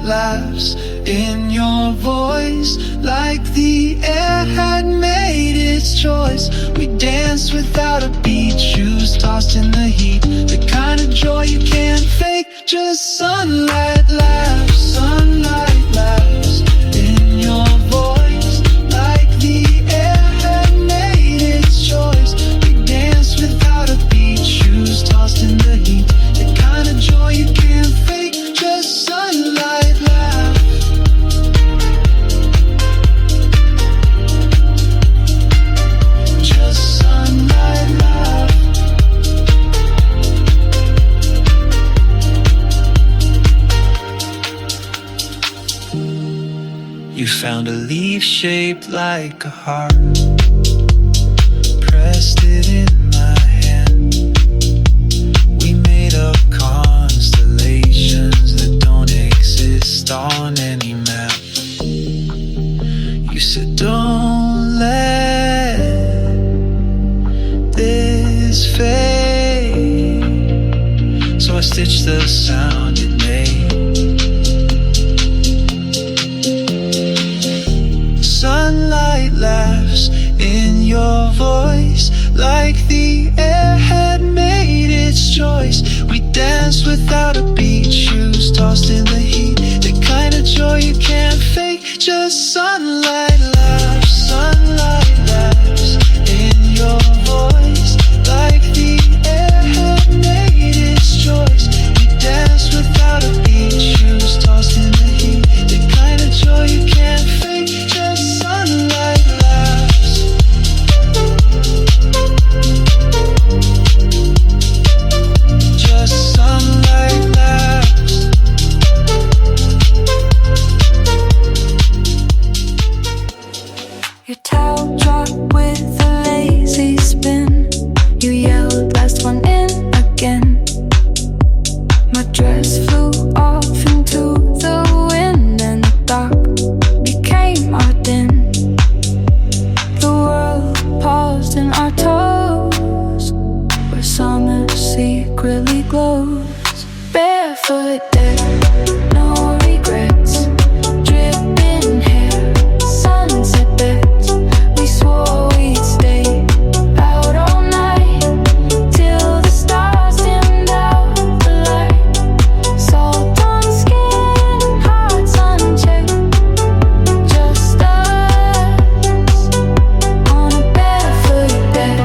laughs in your voice, like the air had made its choice. We danced without a beat, shoes tossed in the heat, the kind of joy you can't fake. Just sunlight laughs, sunlight laughs in your voice, like the air had made its choice. We danced without a beat, shoes tossed in the heat, the kind of joy you can't fake. Just sunlight laughs. Just sunlight laughs. You found a leaf shaped like a heart, pressed it in my hand. We made up constellations that don't exist on any map. You said don't let this fade, so I stitched the sound it made. Sunlight laughs in your voice, like the air had made its choice. We danced without a beat, shoes tossed in the heat, the kind of joy you can't fake. Just sunlight laughs, sunlight laughs in your voice, like the air had made its choice. We danced without a beat, shoes tossed in the heat, the kind of joy you can't fake. Just sunlight laughs. Just sunlight laughs. Your towel dropped with a lazy spin. You yelled last one in again. My dress flew off into the wind and the dark became our den. The world paused in our toes, where summer secretly glows. Barefoot deck, no regrets, dripping hair, sunset beds. We swore we'd stay out all night till the stars dimmed out the light. Salt on skin, hearts unchecked, just us on a barefoot deck.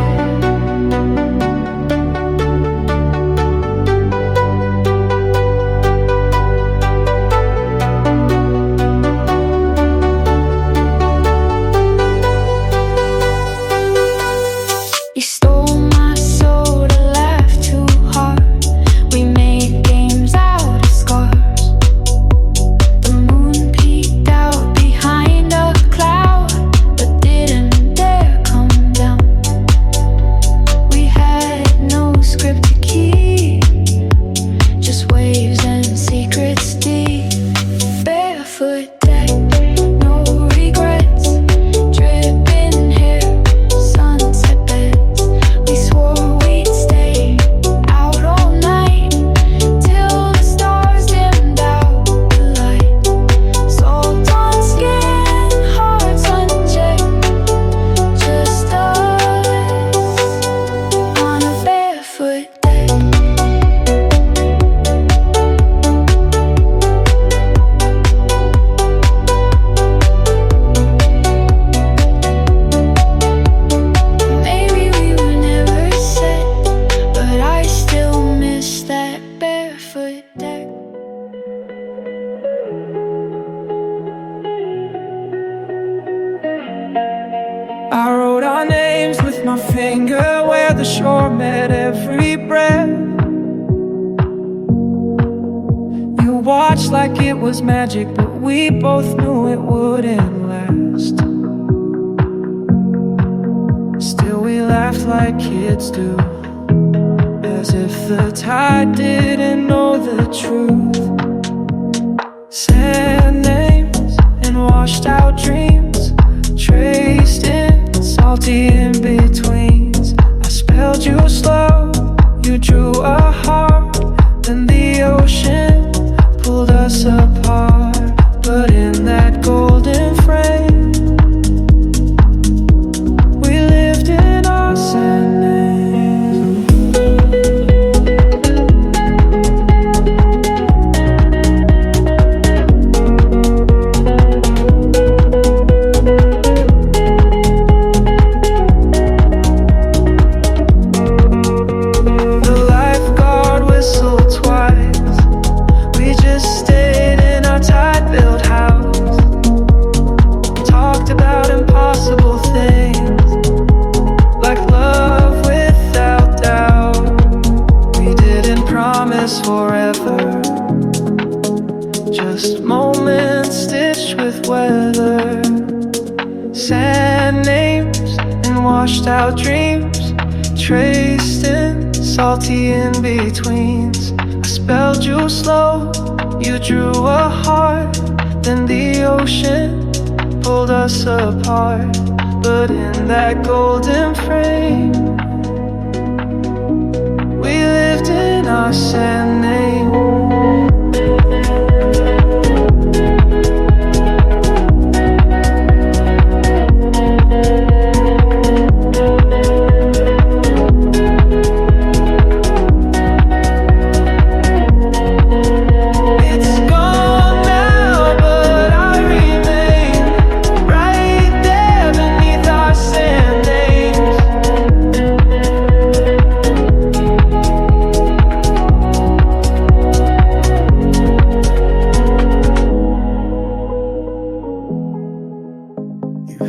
You stole my soul to laugh too hard. We made games out of scars. The moon peeked out behind a cloud, but didn't dare come down. We had no script to keep, just waves and secrets deep. Barefoot deck, no regrets, dripping hair, sunset beds. We swore we'd stay out all night till the stars dimmed out the light. Salt on skin, hearts unchecked, just us on a barefoot deck. Maybe we were never set, but I still miss that barefoot deck. I wrote our names with my finger where the shore met every breath. You watched like it was magic, but we both knew it wouldn't last. Still we laughed like kids do, as if the tide didn't know the truth. Sad names and washed out dreams, traced in salty in-betweens. I spelled you slow, you drew a heart, then the ocean pulled us apart. Sand names and washed out dreams, traced in salty in-betweens. I spelled you slow, you drew a heart, then the ocean pulled us apart. But in that golden frame, we lived in our sand name.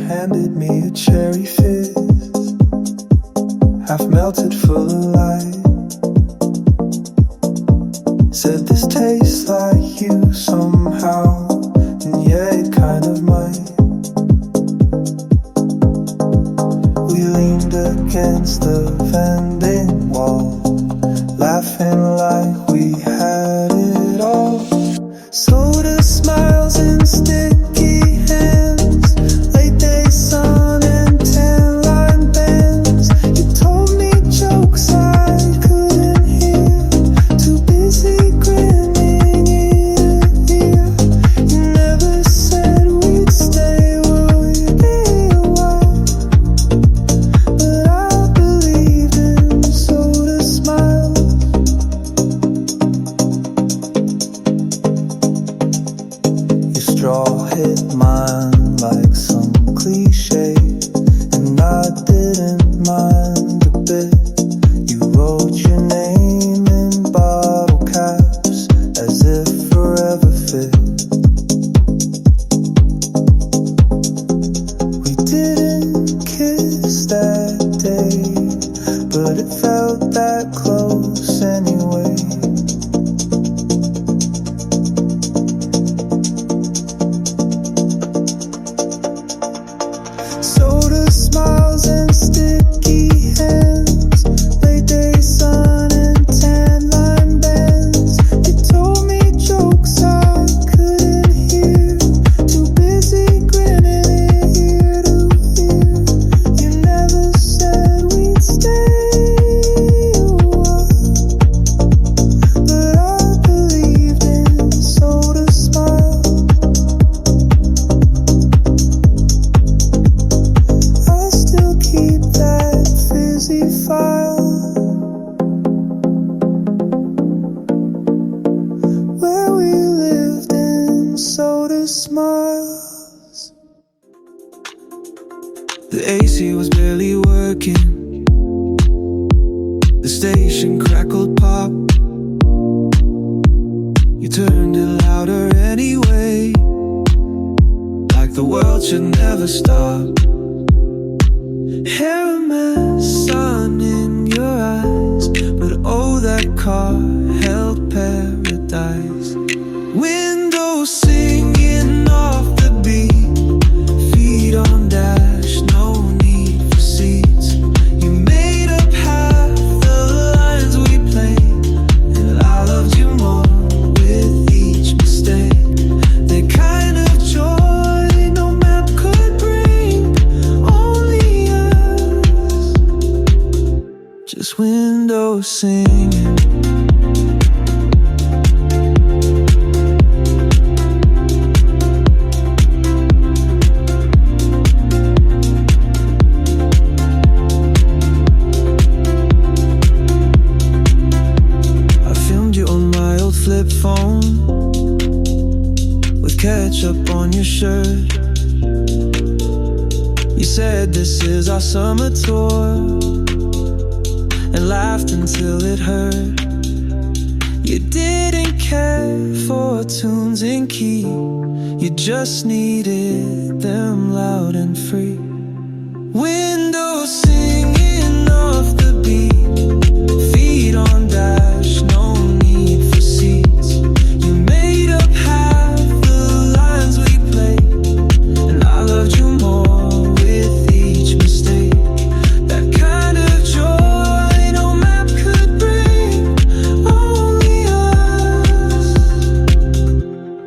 Handed me a cherry fizz, half melted full of light. Said this tastes like you somehow, and yeah, it kind of might. We leaned against the vending wall, laughing like we had it all. Soda smiles and sticky hands, late day sun and tan line bands. You told me jokes I couldn't hear, too busy grinning ear to ear. You never said we'd stay, would you be a while? But I believed in soda smiles. Your straw hit mine like some cliche, and I didn't mind a bit. You wrote your name in bottle caps as if forever fit. We didn't kiss that day, but it felt that close anyway. Soda smiles and sticky hands, late day sun and tan line bands. You told me jokes I couldn't hear, too busy grinning ear to ear. You never said we'd stay a while, but I believed in soda smiles. I still keep that fizzy file where we lived in soda smiles. The AC was barely working, the station crackled pop. You turned it louder anyway, like the world should never stop. Hair a mess, sun in your eyes, but oh, that car held paradise. Windows singing off the beat, feet on dash, no need for seats. You made up half the lines we played, and I loved you more with each mistake. The kind of joy no map could bring, only us, just windows singing. I filmed you on my old flip phone with ketchup on your shirt. You said this is our summer tour, and laughed until it hurt. You didn't care for tunes in key, you just needed them loud and free. Windows singing off the beat, feet on dash, no need for seats. You made up half the lines we played, and I loved you more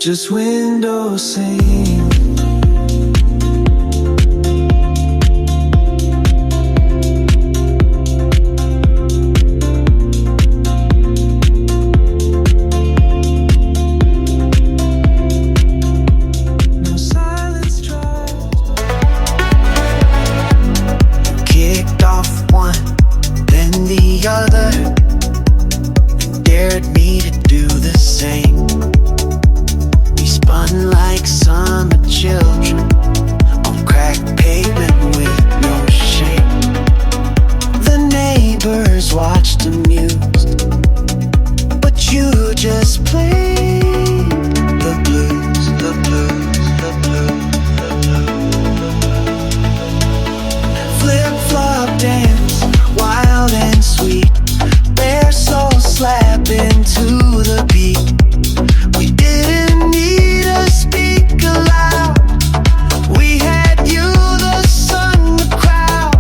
just window sing. No silence drive. Kicked off one, then the other, and dared me to do the same. We spun like summer children on cracked pavement with no shame. The neighbors watched amused, but you just played the blues, the blues, the blues, the blues. Flip-flop dance, wild and sweet, bare soul slapping to the beat. We didn't need to speak aloud. We had you, the sun, the crowd,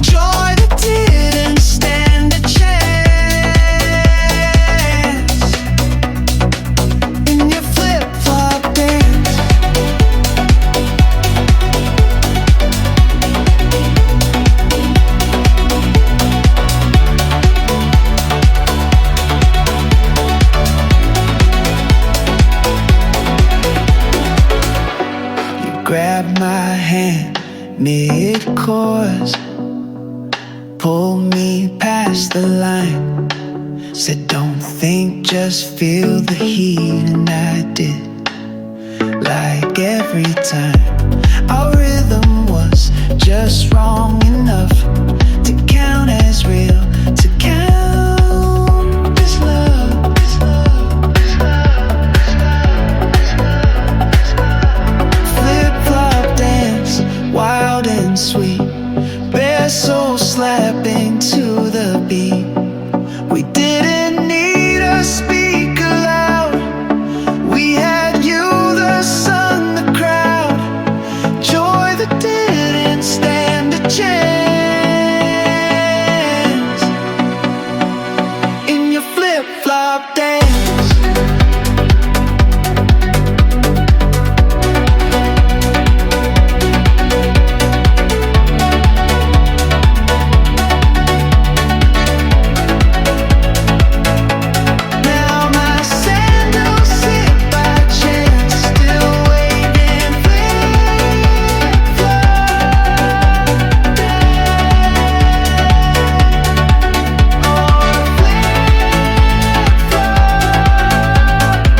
joy that didn't stand a chance. In your flip-flop dance, you grabbed my hand mid-course, pulled me past the line, said don't think, just feel the heat. And I did, like every time. Our rhythm was just wrong enough to count as real, to count as love, as love, as love, as love, as love. Flip-flop dance, wild and sweet, bare soul slapping to the beat. We didn't need to speak aloud. We had you, the sun, the crowd, joy that didn't stand a chance. In your flip-flop dance. Now my sandals sit by chance, still waving flip-flop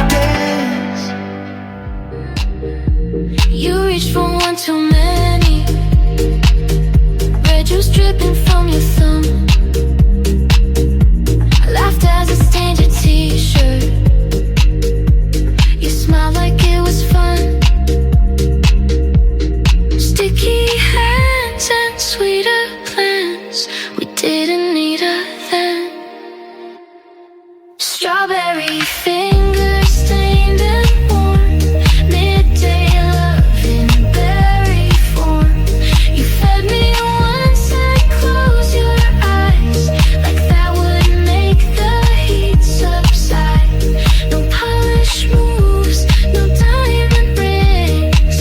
dance. You reached for one too many. Red juice dripping from your thumb. I laughed as I stained your t-shirt. You smiled like it was fun. Sticky hands and sweeter plans. We didn't need a then. Strawberry fingers stained and warm. Midday love in berry form. You fed me once and closed your eyes, like that would make the heat subside. No polished moves, no diamond rings,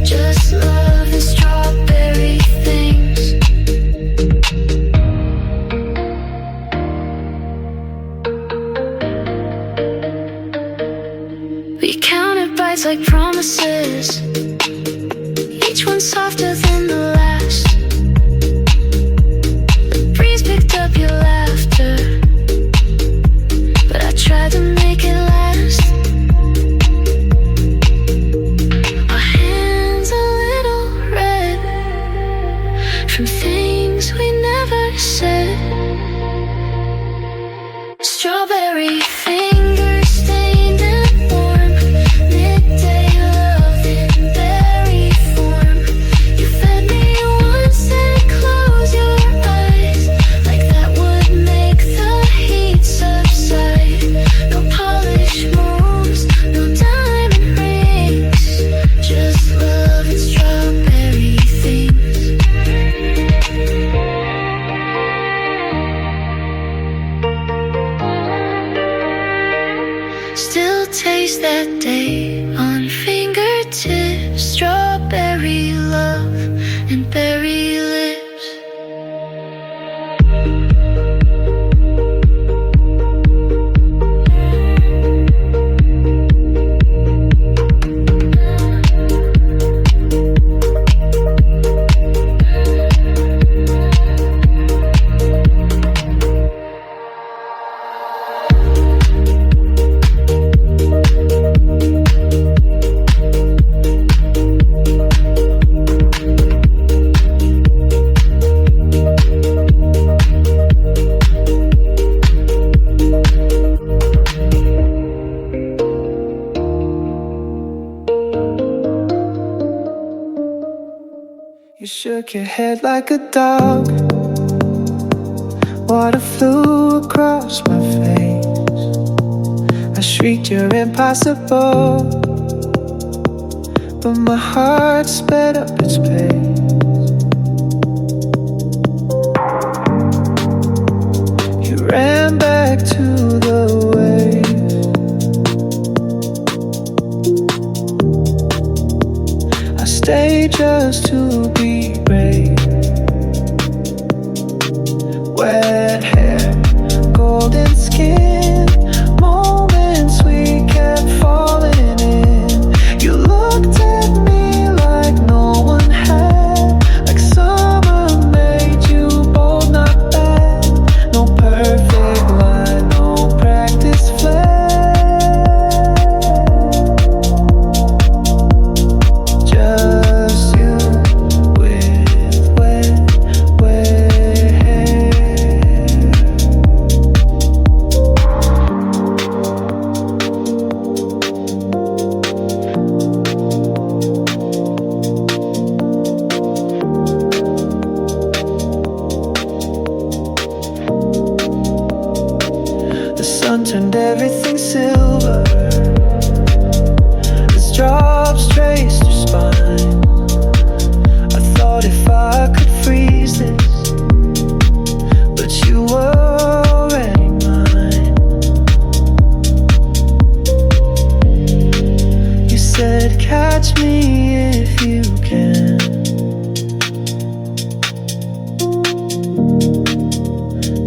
just love and strawberry things. We counted bites like promises, each one softer than the last. The breeze picked up your laughter, but I tried to make it last. Our hands a little red from things we never said. Strawberry fingers stained and warm. Midday love in berry form. You fed me once and closed your eyes, like that would make the heat subside. No polished moves, no diamond rings, just love and strawberry things. You shook your head like a dog. Water flew across my face. I shrieked, you're impossible. But my heart sped up its pace. You ran back to the waves. I stayed just to be brave. Wet hair, golden skin, moments we kept falling in. You looked at me like no one had, like summer made you bold, not bad. No perfect line, no practice flag. Just you with wet hair. The sun turned everything silver as drops traced your spine. I thought if I could freeze this, but you were already mine. You said, catch me if you can.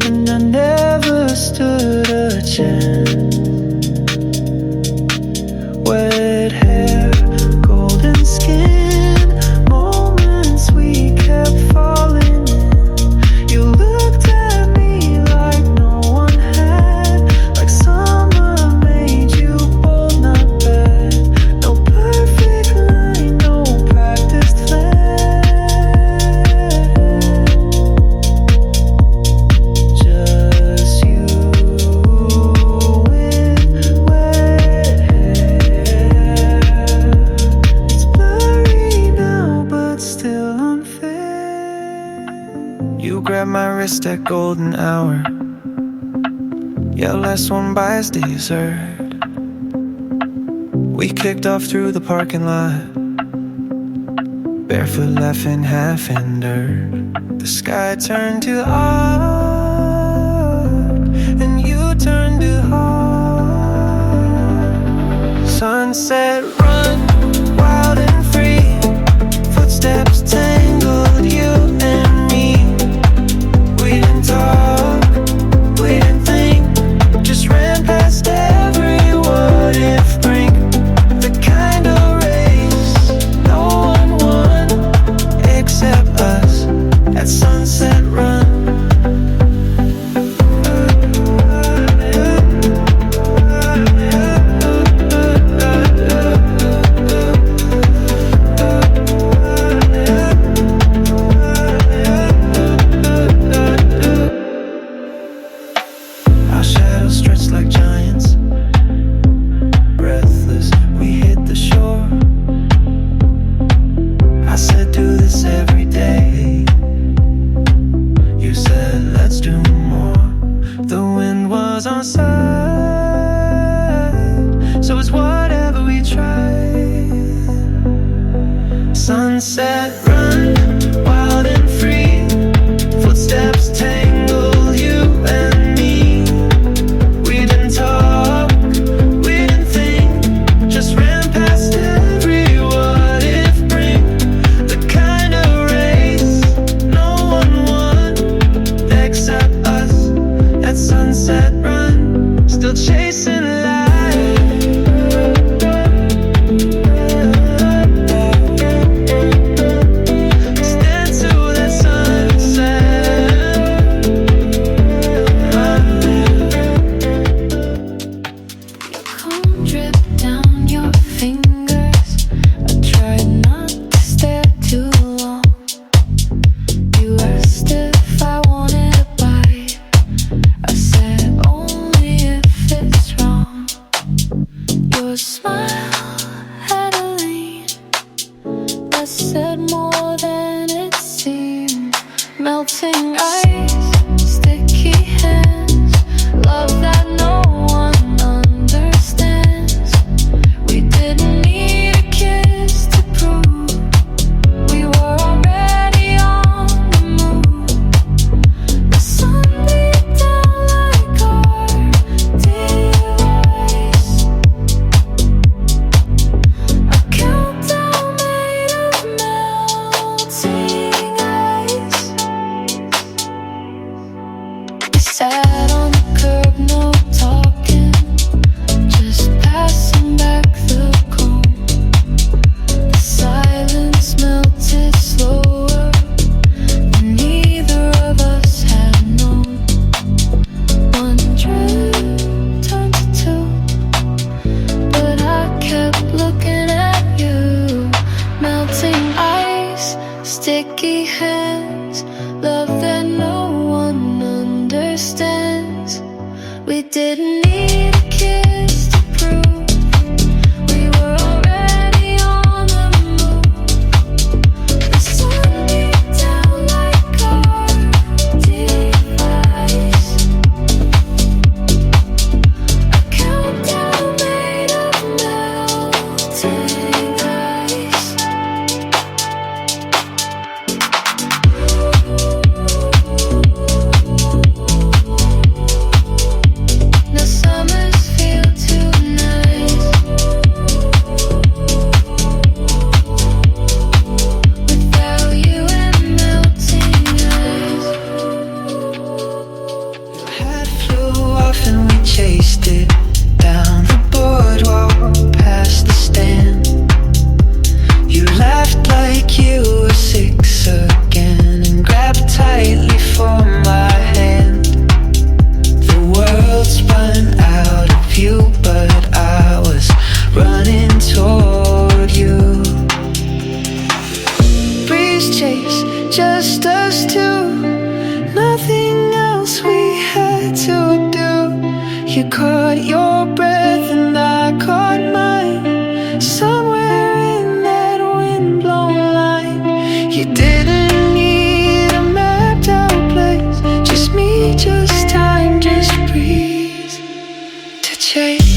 And I never stood a chance. Wet hair, golden skin, moments we kept falling in. You looked at me like no one had, like summer made you bold, not bad. No perfect line, no practiced flag. Just you with wet hair. It's blurry now, but still unfair. You grabbed my wrist at golden hour. Yeah, last one biased dessert. We kicked off through the parking lot, barefoot laughing half in dirt. The sky turned to art, and you turned to heart. Sunset run, wild and free. Footsteps tangled you and me. We didn't talk, we didn't think, just ran past every what if brink. The kind of race no one won except us at Sunset Run. Our shadows stretched like giants. Breathless, we hit the shore. I said, do this every day. You said, let's do more. The wind was on side, so it's whatever we try. Sunset run, wild and free. Footsteps tangle you and me. We didn't talk, we didn't think, just ran past every what if brink. The kind of race melting ice, sticky hands, love that no one understands. We didn't need a kiss to prove we were already on the move. The sun beat down like our device, a countdown made of melting ice. We sat on the curb, no talking, just passing back the cold. The silence melted slower than neither of us had known. One drip turned to two, but I kept looking at you. Melting ice, sticky hands, love that no one understands. We didn't need a kiss to prove we were already on the move. The sun beat down like our device, a countdown made of melting ice. The summers feel too nice without you and melting ice. Hat flew off and we chased it down the boardwalk past the stand. You laughed like you were 6 again and grabbed tightly for my hand. The world spun out of view, but I was running toward you. Breeze chase, just us two, nothing else we had to do. You caught your breath and I caught mine, somewhere in that windblown line. You didn't need a mapped out place, just me, just time, just breeze to chase.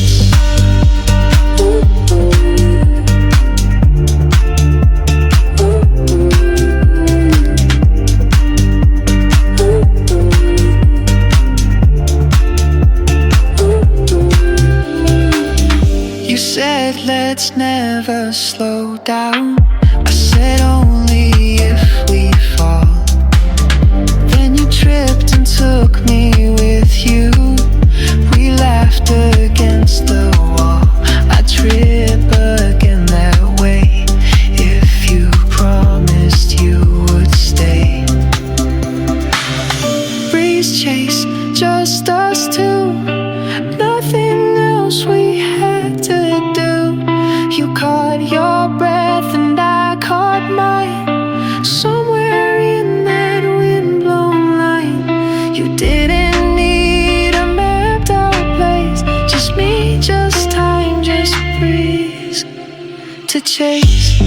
You said let's never slow down. I said only if we fall. Then you tripped and took me with you. We laughed against the wall. I'd trip again that way if you promised you would stay. Breeze chase, just us two, nothing else we had to do. You caught your breath and I caught mine, somewhere in that windblown line. You didn't need a mapped out place, just me, just time, just breeze to chase.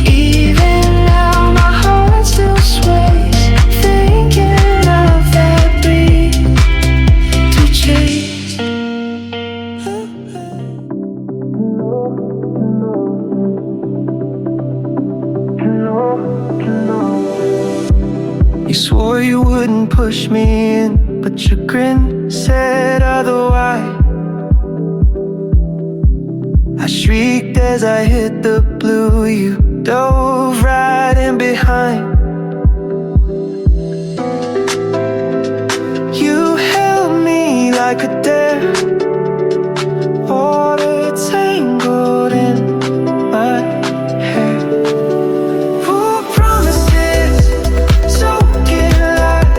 Even now my heart still sways, thinking of that breeze to chase. You swore you wouldn't push me in, but your grin said otherwise. I shrieked as I hit the blue, you dove right in behind. You held me like a dare, water tangled in my hair. Full promises, soaking like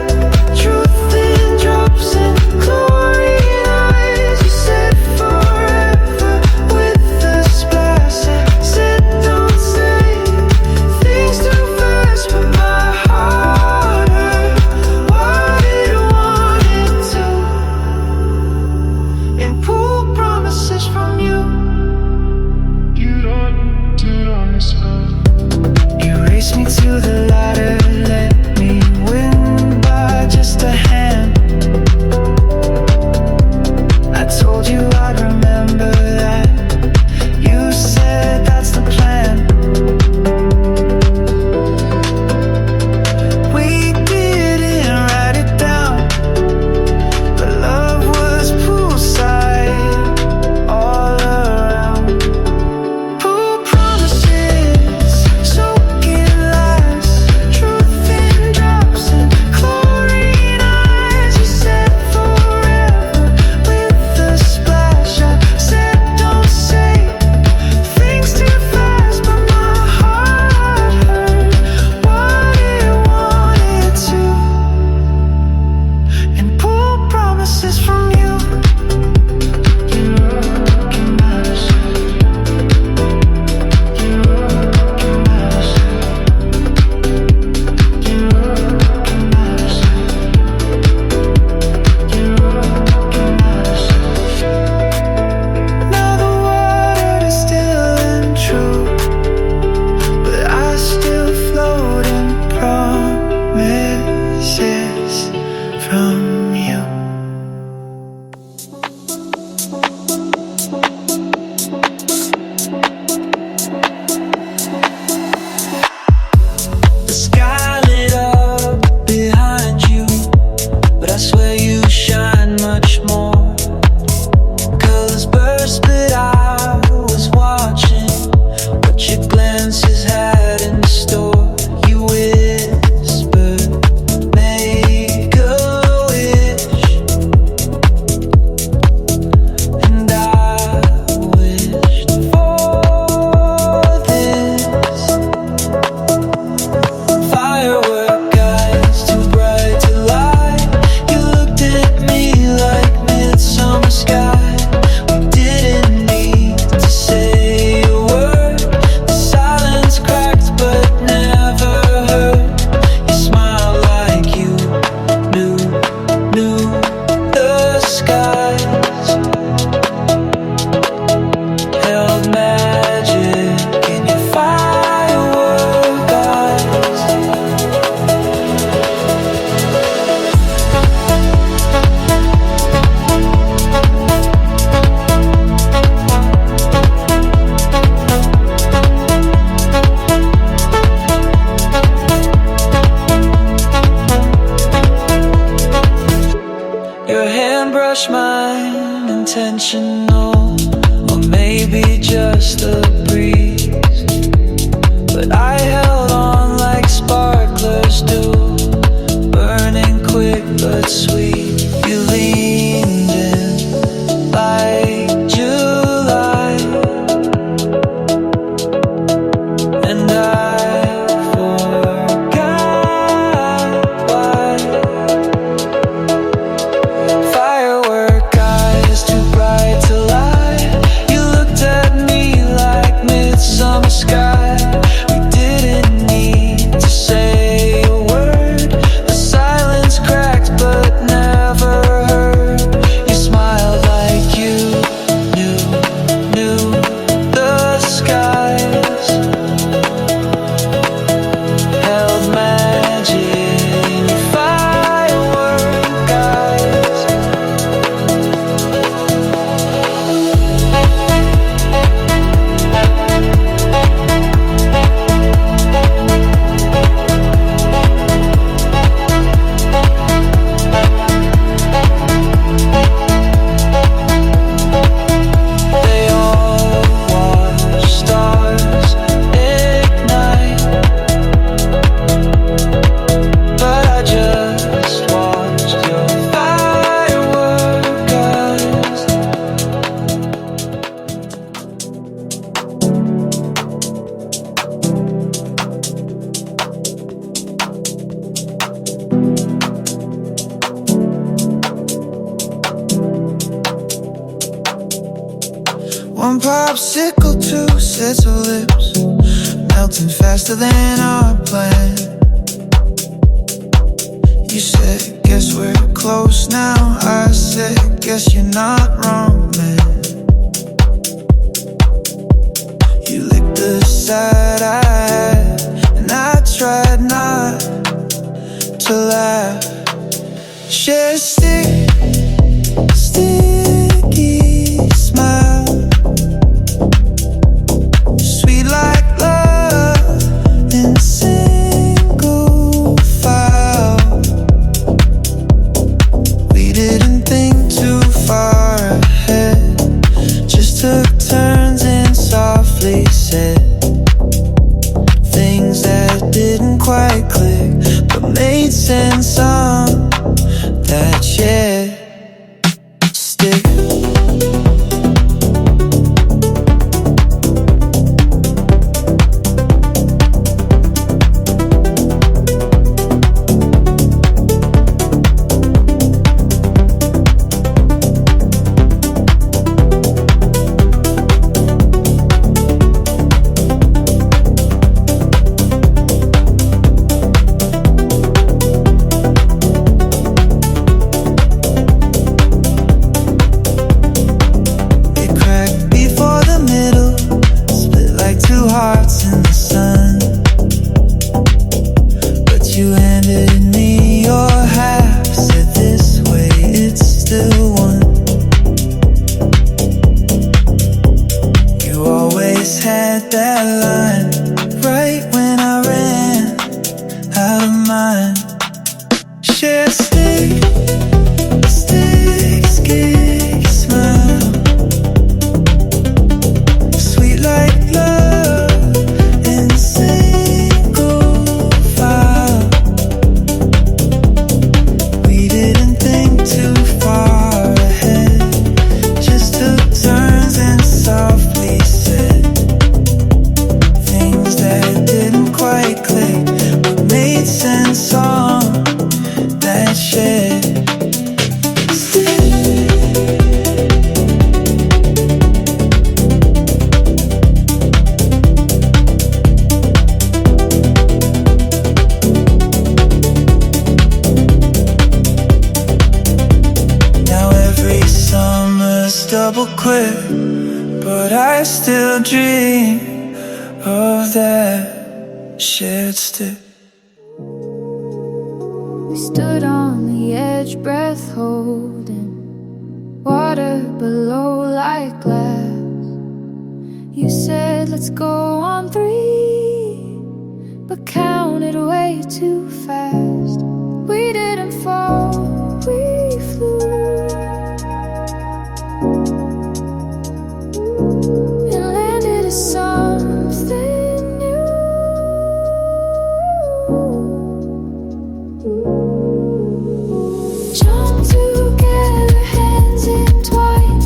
truth in drops and glory eyes. You said forever with a splash, and said don't say things too fast, but sky lit up behind you, but I swear you shine much more. Colors burst, but I was watching what your glances had in store. You whispered, make a wish, and I wished for this. Firework eyes, too bright to lie. You looked at me like midsummer sky. We didn't need to say a word. The silence cracked but never hurt. You smiled like you knew the skies held magic in your firework eyes. Your hand brushed mine, intentional, or maybe just a breeze. But I held on like sparklers do, burning quick but sweet. You leaned in like July, and I forgot why. Firework eyes, too bright to lie. You looked at me like midsummer sky. We didn't need to say a word. The silence cracked but never hurt. You smiled like you knew the skies held magic in your firework eyes. They all watch stars ignite, but I just watched your firework eyes. One popsicle, two sets of lips, melting faster than our plan. You said, guess we're close now. I said, guess you're not wrong, man. You licked the side I had, and I tried not to laugh. Share a sticky smile, sweet like love in single file. We didn't think too far ahead, just took turns and softly said things that didn't quite click, but made sense on that shared stick. had that line right when I ran out of mind. Share stick, gig, smile. Sweet like love in single file. We didn't think too far ahead, just took turns and softly said things that didn't quite click, but made sense on that shed. Now every summer's double quick, but I still dream of that shared stick. We stood on the edge, breath holding, water below like glass. You said let's go on 3, but counted way too fast. We didn't fall, we flew and landed at something new. Jump together, hands entwined,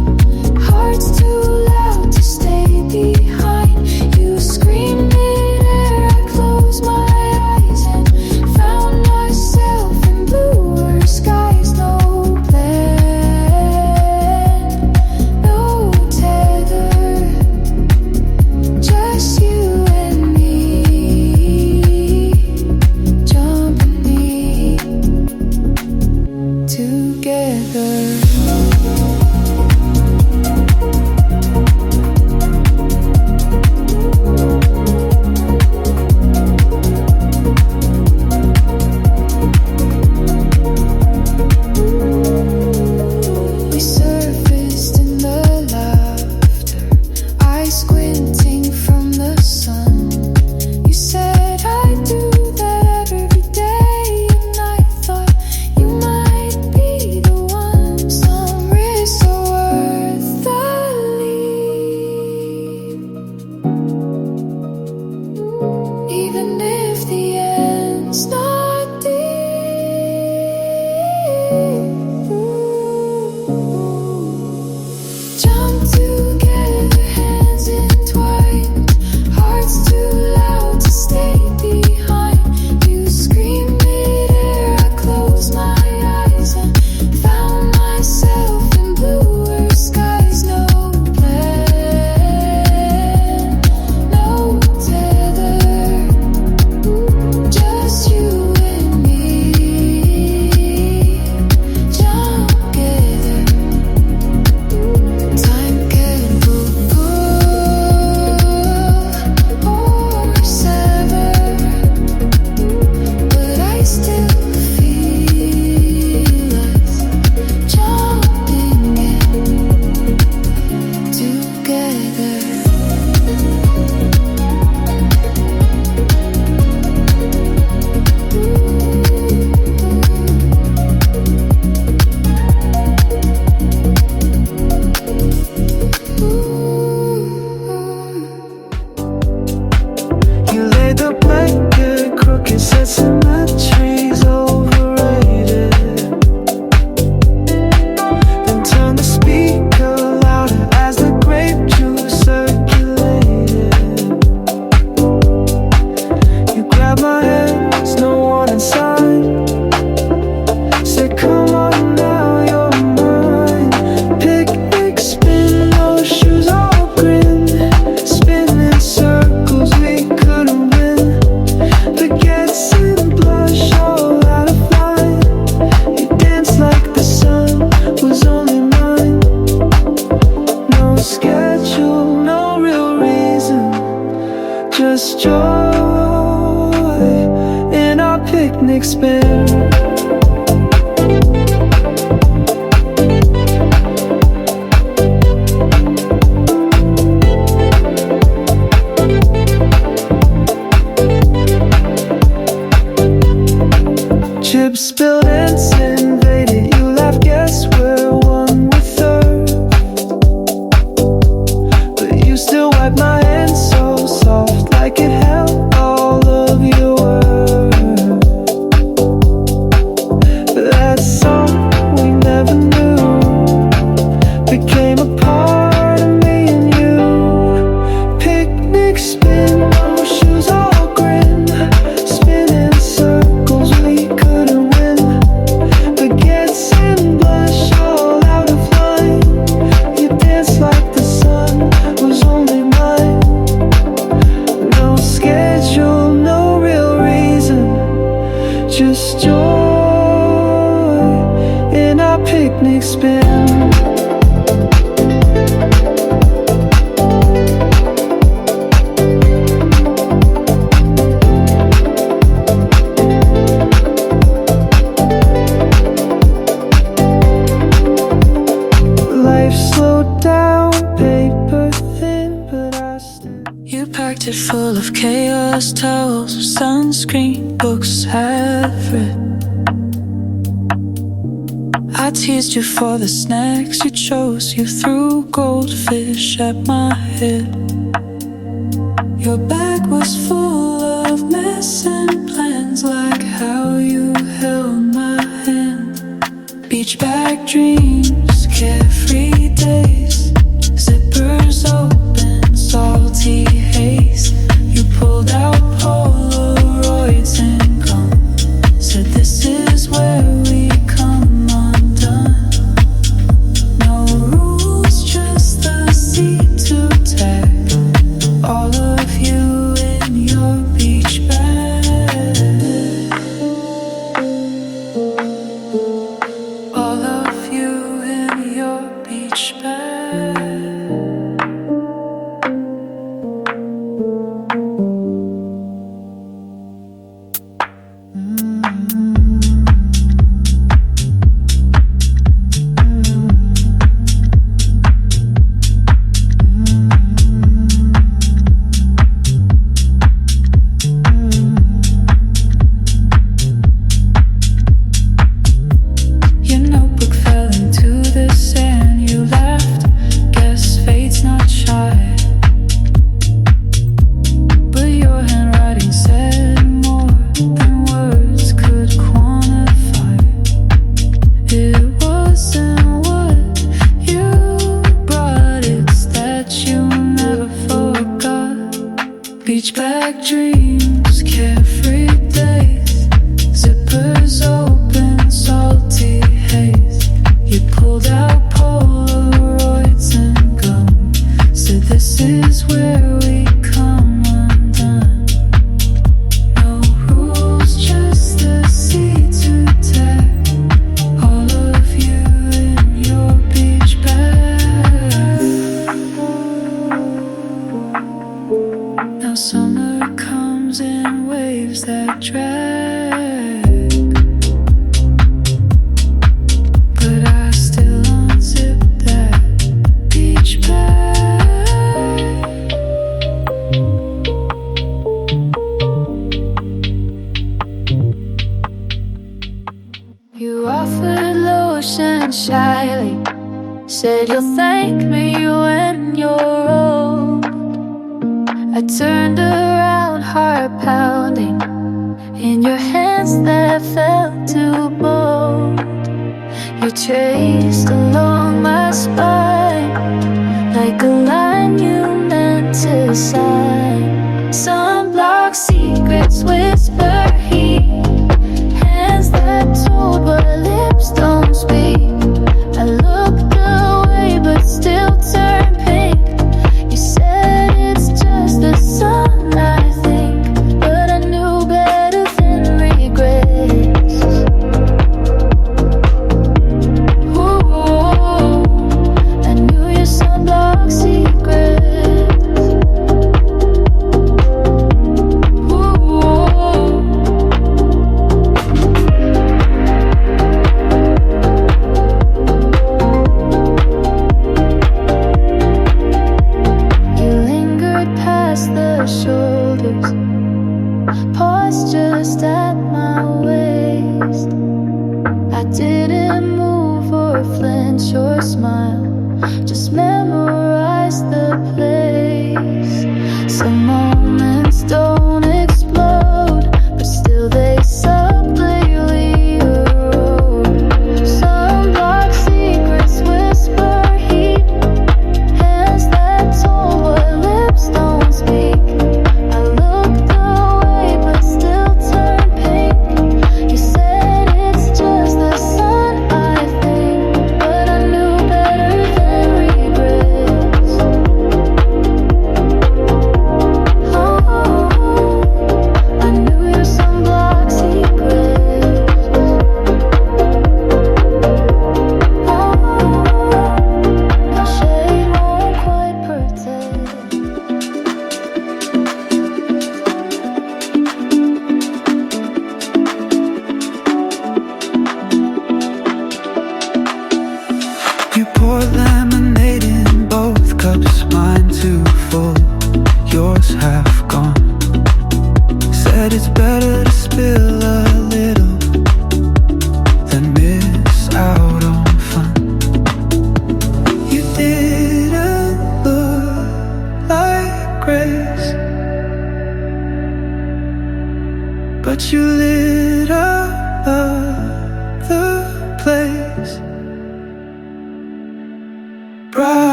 hearts too loud to stay behind. You screamed midair, I closed my eyes and found myself in bluer skies. No plan, no tether, just you and me, jumping me together. We surfaced in the laughter, eyes squinting from the sun. You said I'd do that every day, and I thought you might be the one. Some risks are worth the leap, even if the end's not deep. Jump together, hands entwined, hearts too loud to stay behind. You screamed midair, I closed my eyes and found myself in bluer skies. No plan, no tether, just you and me, jump together. Time can pull or sever, but I still feel us jumping in together. You laid the blanket, crooked, said symmetry's overrated. Then turned the speaker louder as the grape juice circulated. You grabbed my hands, no one inside. Said, come on now, you're mine. Picnic, spin, no shoes, all grin. Spinning circles, we couldn't win. Baguettes and blush, all out of line. You danced like the sun was only mine. No schedule, no real reason, just joy in our picnic spin. Chips spilled and invaded. You laugh, guess we're one with her. But you still wipe my hands so soft, like it held all of your words. But that song we never knew became a part of me and you. Picnic spin, no shoes, all grin, spinning circles we couldn't win. Baguettes and blush all out of line. You danced like the sun was only mine. No schedule, no real reason, just joy in our picnic spin. Life slowed down, paper thin, but I still. You packed it full of chaos, towels, sunscreen, books half read. I teased you for the snacks you chose. You threw goldfish at my head. Your bag was full of mess and plans, like how you held my hand. Beach bag dreams, carefree days, zippers open, salty haze. You pulled out Polaroids and gum, said this is where we come undone. No rules, just the seat to tag. All of you in your beach bag. All of you in your beach bag. Your notebook fell into the sand. You laughed, guess fate's not shy. But your handwriting said more than words could quantify. It wasn't what you brought, it's that you never forgot. Beach bag dreams, carefree days, zippers open, salty haze. You pulled out Polaroids and gum, said this is where we come undone. No rules, just the seat to tag. All of you in your beach bag. Now summer comes in waves that drag, but I still unzip that beach bag. You offered lotion shyly, said you'll thank me when you're old. I turned around, heart pounding, in your hands that felt too bold. You traced along my spine, like a line you meant to sign. Sunblock secrets, whisper heat, hands that told what lips don't speak. I looked away but still turned pink. You said it's just the sun, I think, but I knew better than regrets. Ooh.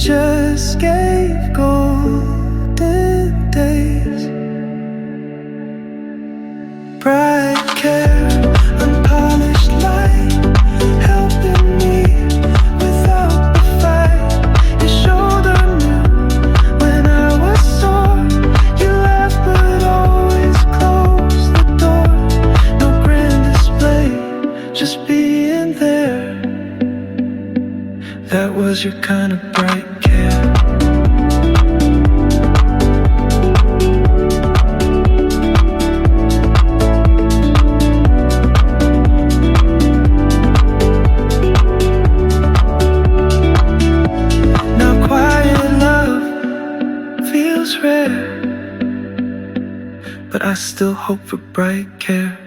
just gave golden days. Bright care, unpolished light, helping me without the fight. Your shoulder knew when I was sore. You laughed but always closed the door. No grand display, just being there. That was your kind of bright care. Now quiet love feels rare, but I still hope for bright care.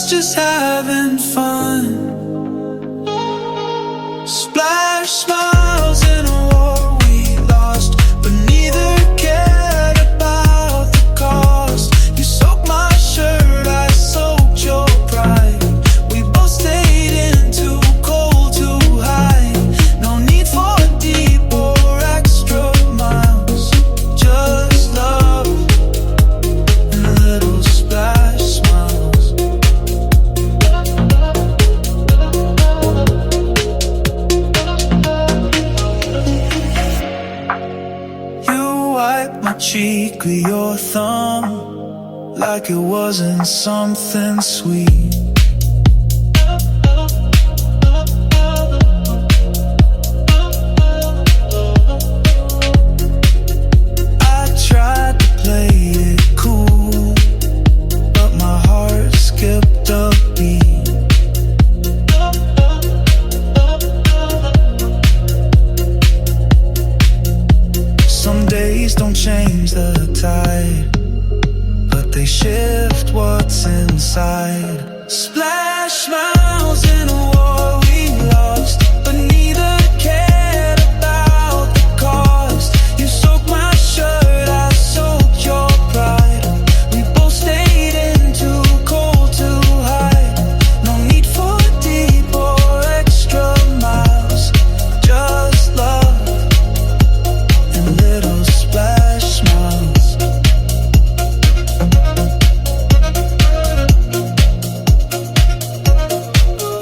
Just having fun. Splash smiles in a war we lost, but neither cared about the cost. You soaked my shirt, I soaked your pride. We both stayed in too cold to hide. No need for deep or extra miles, just love and little splash smiles. Cheek with your thumb, like it wasn't something sweet. I tried to play it cool, but my heart skipped a beat. Some days don't change the tide, but they shift what's inside. Splash smiles in a war we lost, but neither cared about the cost. You soaked my shirt, I soaked your pride. We both stayed in too cold to hide. No need for deep or extra miles, just love and little splash smiles.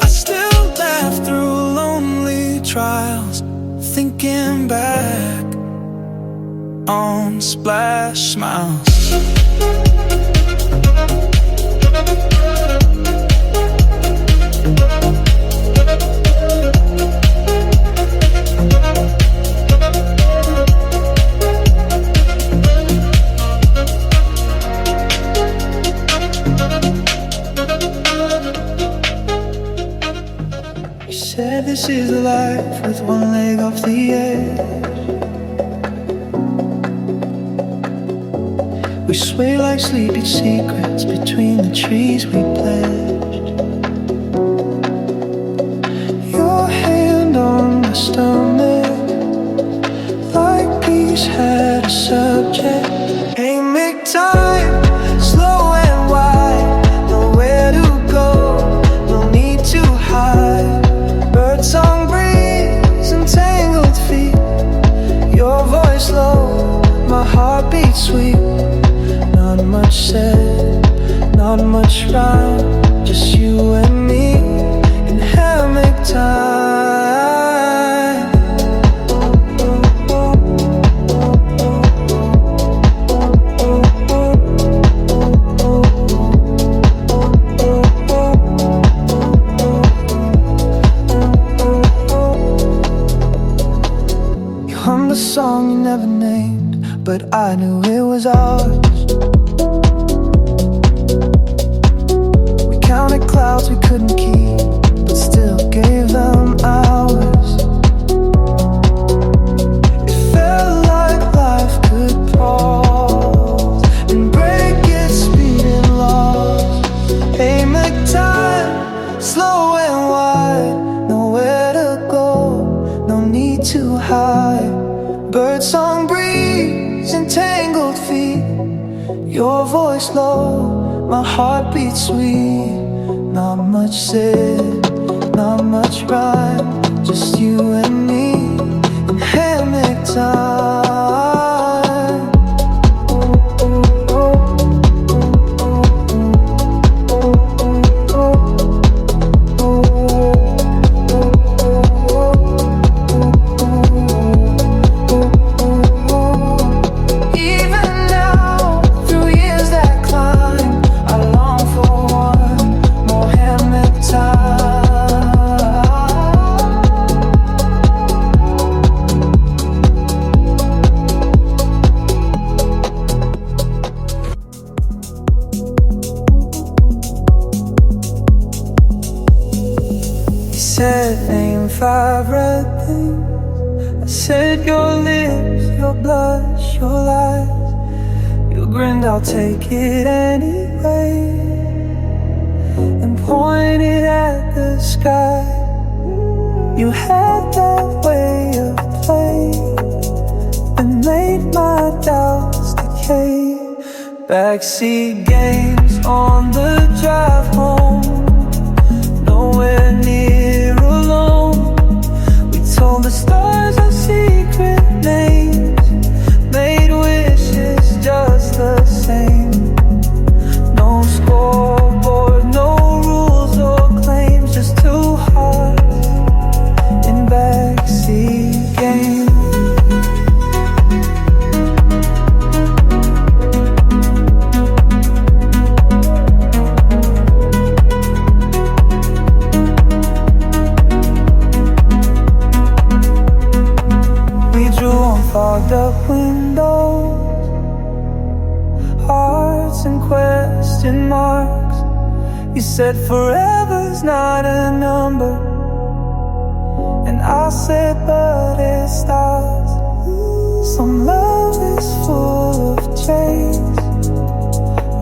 I still laugh through lonely trials, thinking back on splash smiles. You said this is a life with one leg off the edge. We sway like sleeping secrets between the trees we pledged. Your hand on my stomach, like peace had a subject. Hammock time, slow and wide, nowhere to go, no need to hide. Birdsong breeze and tangled feet, your voice low, my heartbeat sweet. Not much said, not much rhyme, just you and me in hammock time. you never named, but I knew it was ours. We counted clouds we couldn't keep, but still gave them ours. It felt like life could pause and break its speed and loss. Hammock time, slow and wide, nowhere to go, no need to hide. Birdsong breeze and tangled feet, your voice low, my heart beats sweet. Not much said, not much rhyme, just you and me in hammock time. Said name 5 red things. I said your lips, your blush, your lies. You grinned, I'll take it anyway, and pointed at the sky. You had that way of playing that made my doubts decay. Backseat games on the drive home, nowhere near alone. We told the stars our secret names, made wishes just the same. No scoreboard, no rules or claims, just 2 hearts in backseat games. Fogged up windows, hearts and question marks. You said forever's not a number, and I said but it starts. Some love is full of chains,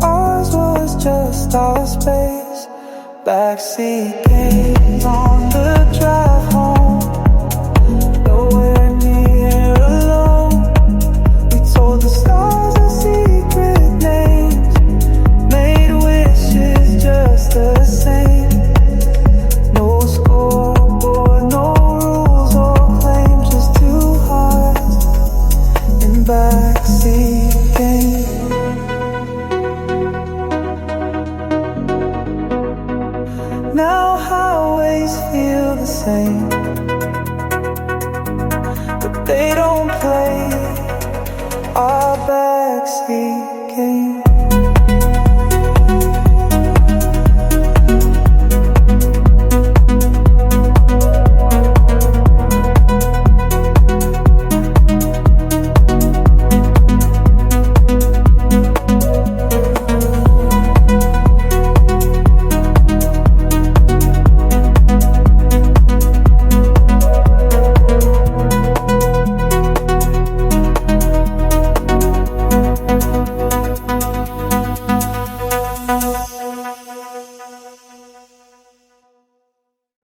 ours was just our space. Backseat games on the drive home, nowhere near alone. We told the stars our secret names, made wishes just the same. No scoreboard, no rules or claims, just 2 hearts in backseat games. Now highways feel the same, but they don't play our backseat